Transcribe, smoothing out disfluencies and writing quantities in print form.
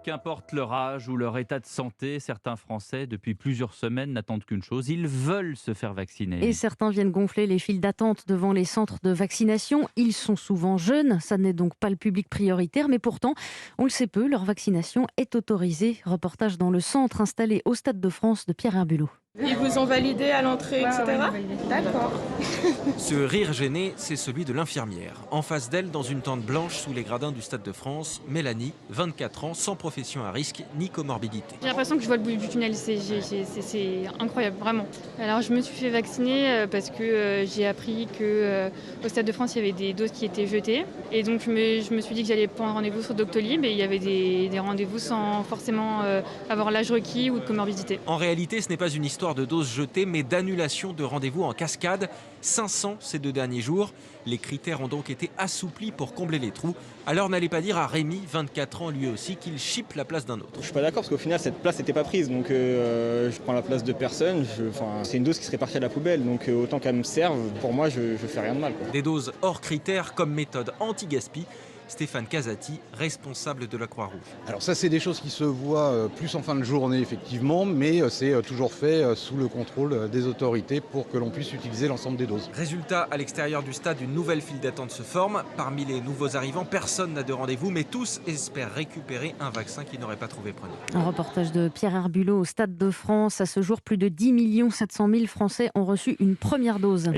Qu'importe leur âge ou leur état de santé, certains Français, depuis plusieurs semaines, n'attendent qu'une chose, ils veulent se faire Et vacciner. certains viennent gonfler les files d'attente devant les centres de vaccination. Ils sont souvent jeunes, ça n'est donc pas le public prioritaire, mais pourtant, on le sait peu, leur vaccination est autorisée. Reportage dans le centre installé au Stade de France de Pierre Herbulot. Ils vous ont validé à l'entrée, etc. D'accord. Ce rire gêné, c'est celui de l'infirmière. En face d'elle, dans une tente blanche sous les gradins du Stade de France, Mélanie, 24 ans, sans profession à risque ni comorbidité. J'ai l'impression que je vois le bout du tunnel, c'est incroyable, vraiment. Alors je me suis fait vacciner parce que j'ai appris qu'au Stade de France, il y avait des doses qui étaient jetées. Et donc je me suis dit que j'allais prendre rendez-vous sur Doctolib et il y avait des rendez-vous sans forcément avoir l'âge requis ou de comorbidité. En réalité, ce n'est pas une histoire de doses jetées, mais d'annulation de rendez-vous en cascade. 500 ces 2 derniers jours. Les critères ont donc été assouplis pour combler les trous. Alors n'allez pas dire à Rémi, 24 ans lui aussi, qu'il chipe la place d'un autre. Je suis pas d'accord parce qu'au final cette place n'était pas prise, donc je prends la place de personne. C'est une dose qui serait partie à la poubelle, donc autant qu'elle me serve, pour moi je fais rien de mal, quoi. Des doses hors critères comme méthode anti-gaspi. Stéphane Casati, responsable de la Croix-Rouge. Alors ça, c'est des choses qui se voient plus en fin de journée, effectivement, mais c'est toujours fait sous le contrôle des autorités pour que l'on puisse utiliser l'ensemble des doses. Résultat, à l'extérieur du stade, une nouvelle file d'attente se forme. Parmi les nouveaux arrivants, personne n'a de rendez-vous, mais tous espèrent récupérer un vaccin qu'ils n'auraient pas trouvé preneur. Un reportage de Pierre Herbulot au Stade de France. À ce jour, plus de 10 700 000 Français ont reçu une première dose.